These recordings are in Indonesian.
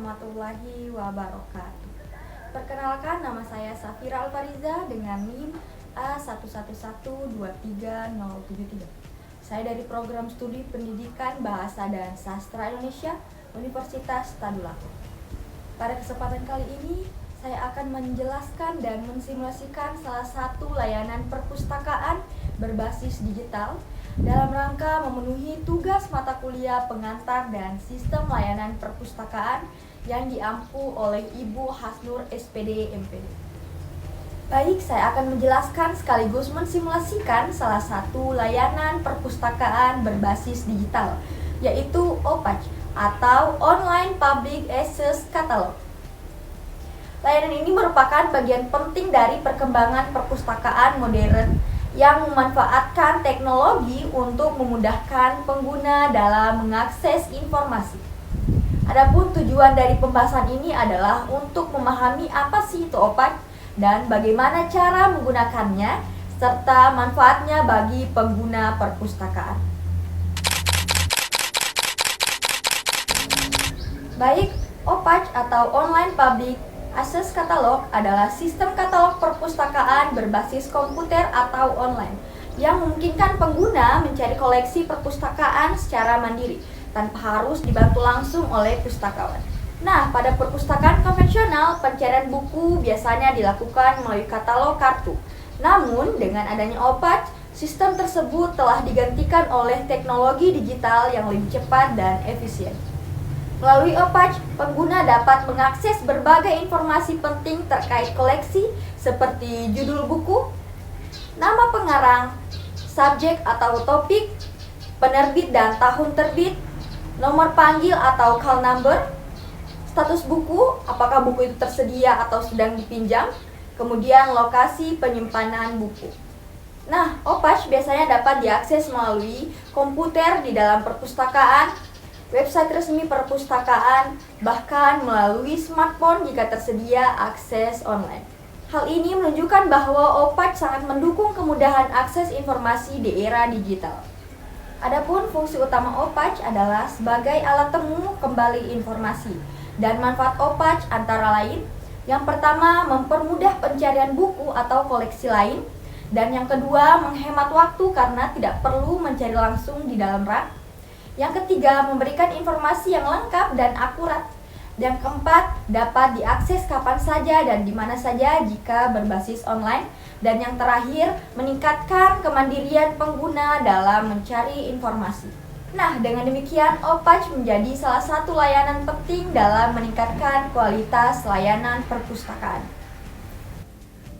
warahmatullahi wabarakatuh. Perkenalkan, nama saya Safira Alfariza dengan NIM A11123073. Saya dari program studi pendidikan Bahasa dan Sastra Indonesia Universitas Tadulako. Pada kesempatan kali ini, saya akan menjelaskan dan mensimulasikan salah satu layanan perpustakaan berbasis digital dalam rangka memenuhi tugas mata kuliah pengantar dan sistem layanan perpustakaan yang diampu oleh Ibu Hasnur SPD MPD. Baik, saya akan menjelaskan sekaligus mensimulasikan salah satu layanan perpustakaan berbasis digital, yaitu OPAC atau Online Public Access Catalog. Layanan ini merupakan bagian penting dari perkembangan perpustakaan modern yang memanfaatkan teknologi untuk memudahkan pengguna dalam mengakses informasi. Adapun tujuan dari pembahasan ini adalah untuk memahami apa sih itu OPAC dan bagaimana cara menggunakannya, serta manfaatnya bagi pengguna perpustakaan. Baik, OPAC atau Online Public Access Catalog adalah sistem katalog perpustakaan berbasis komputer atau online yang memungkinkan pengguna mencari koleksi perpustakaan secara mandiri tanpa harus dibantu langsung oleh pustakawan. Nah, pada perpustakaan konvensional, pencarian buku biasanya dilakukan melalui katalog kartu. Namun, dengan adanya OPAC, sistem tersebut telah digantikan oleh teknologi digital yang lebih cepat dan efisien. Melalui OPAC, pengguna dapat mengakses berbagai informasi penting terkait koleksi seperti judul buku, nama pengarang, subjek atau topik, penerbit dan tahun terbit, nomor panggil atau call number, status buku, apakah buku itu tersedia atau sedang dipinjam, kemudian lokasi penyimpanan buku. Nah, OPAC biasanya dapat diakses melalui komputer di dalam perpustakaan, website resmi perpustakaan, bahkan melalui smartphone jika tersedia akses online. Hal ini menunjukkan bahwa OPAC sangat mendukung kemudahan akses informasi di era digital. Adapun fungsi utama OPAC adalah sebagai alat temu kembali informasi, dan manfaat OPAC antara lain: yang pertama, mempermudah pencarian buku atau koleksi lain, dan yang kedua, menghemat waktu karena tidak perlu mencari langsung di dalam rak. Yang ketiga, memberikan informasi yang lengkap dan akurat. Yang keempat, dapat diakses kapan saja dan di mana saja jika berbasis online. Dan yang terakhir, meningkatkan kemandirian pengguna dalam mencari informasi. Nah, dengan demikian, OPAC menjadi salah satu layanan penting dalam meningkatkan kualitas layanan perpustakaan.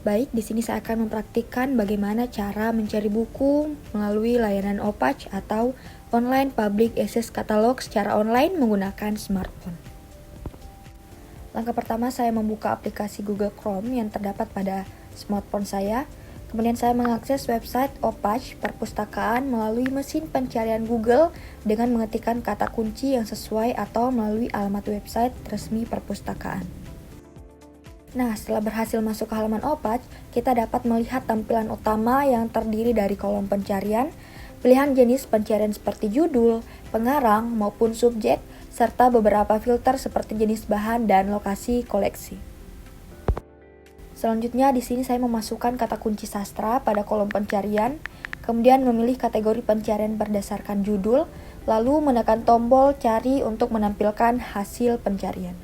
Baik, di sini saya akan mempraktikkan bagaimana cara mencari buku melalui layanan OPAC atau Online Public Access Catalog secara online menggunakan smartphone. Langkah pertama, saya membuka aplikasi Google Chrome yang terdapat pada smartphone saya. Kemudian saya mengakses website OPAC perpustakaan melalui mesin pencarian Google dengan mengetikkan kata kunci yang sesuai atau melalui alamat website resmi perpustakaan. Nah, setelah berhasil masuk ke halaman OPAC, kita dapat melihat tampilan utama yang terdiri dari kolom pencarian, pilihan jenis pencarian seperti judul, pengarang, maupun subjek, serta beberapa filter seperti jenis bahan dan lokasi koleksi. Selanjutnya, di sini saya memasukkan kata kunci sastra pada kolom pencarian, kemudian memilih kategori pencarian berdasarkan judul, lalu menekan tombol cari untuk menampilkan hasil pencarian.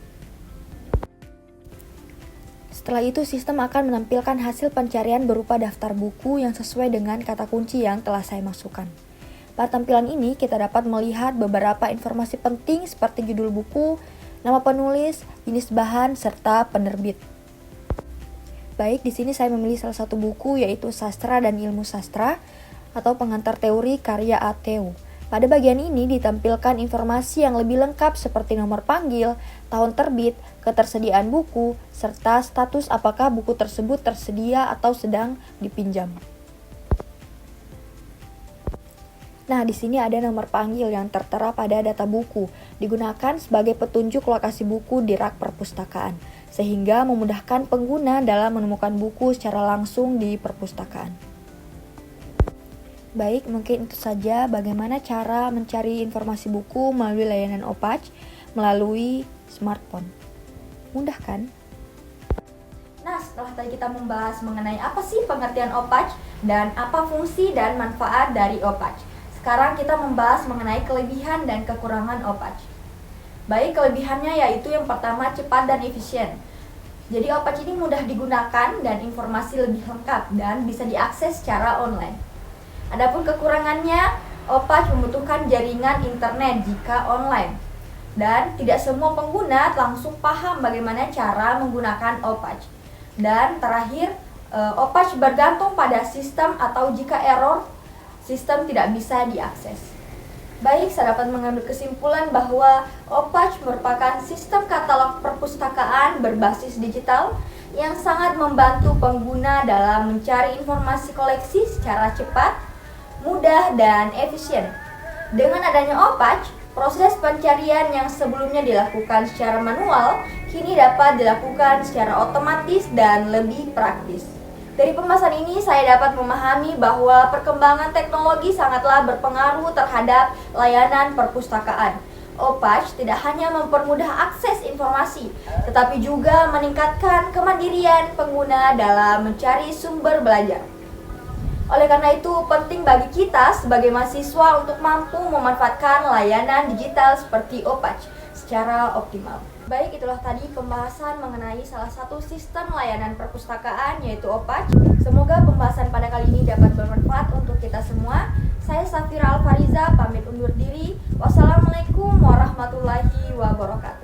Setelah itu, sistem akan menampilkan hasil pencarian berupa daftar buku yang sesuai dengan kata kunci yang telah saya masukkan. Pada tampilan ini, kita dapat melihat beberapa informasi penting seperti judul buku, nama penulis, jenis bahan, serta penerbit. Baik, di sini saya memilih salah satu buku yaitu Sastra dan Ilmu Sastra atau pengantar teori karya A.T.U. Pada bagian ini ditampilkan informasi yang lebih lengkap seperti nomor panggil, tahun terbit, ketersediaan buku, serta status apakah buku tersebut tersedia atau sedang dipinjam. Nah, di sini ada nomor panggil yang tertera pada data buku, digunakan sebagai petunjuk lokasi buku di rak perpustakaan, sehingga memudahkan pengguna dalam menemukan buku secara langsung di perpustakaan. Baik, mungkin itu saja bagaimana cara mencari informasi buku melalui layanan OPAC melalui smartphone. Mudah kan? Nah, setelah tadi kita membahas mengenai apa sih pengertian Opach dan apa fungsi dan manfaat dari Opach, sekarang kita membahas mengenai kelebihan dan kekurangan Opach. Baik, kelebihannya yaitu yang pertama cepat dan efisien. Jadi Opach ini mudah digunakan dan informasi lebih lengkap dan bisa diakses secara online. Adapun kekurangannya, Opach membutuhkan jaringan internet jika online. Dan tidak semua pengguna langsung paham bagaimana cara menggunakan Opach. Dan terakhir, Opach bergantung pada sistem atau jika error, sistem tidak bisa diakses. Baik, saya dapat mengambil kesimpulan bahwa Opach merupakan sistem katalog perpustakaan berbasis digital yang sangat membantu pengguna dalam mencari informasi koleksi secara cepat, mudah, dan efisien. Dengan adanya Opach, proses pencarian yang sebelumnya dilakukan secara manual kini dapat dilakukan secara otomatis dan lebih praktis. Dari pembahasan ini saya dapat memahami bahwa perkembangan teknologi sangatlah berpengaruh terhadap layanan perpustakaan. Opach tidak hanya mempermudah akses informasi, tetapi juga meningkatkan kemandirian pengguna dalam mencari sumber belajar. Oleh karena itu, penting bagi kita sebagai mahasiswa untuk mampu memanfaatkan layanan digital seperti Opach secara optimal. Baik, itulah tadi pembahasan mengenai salah satu sistem layanan perpustakaan yaitu Opach. Semoga pembahasan pada kali ini dapat bermanfaat untuk kita semua. Saya Safira Alfariza pamit undur diri. Wassalamualaikum warahmatullahi wabarakatuh.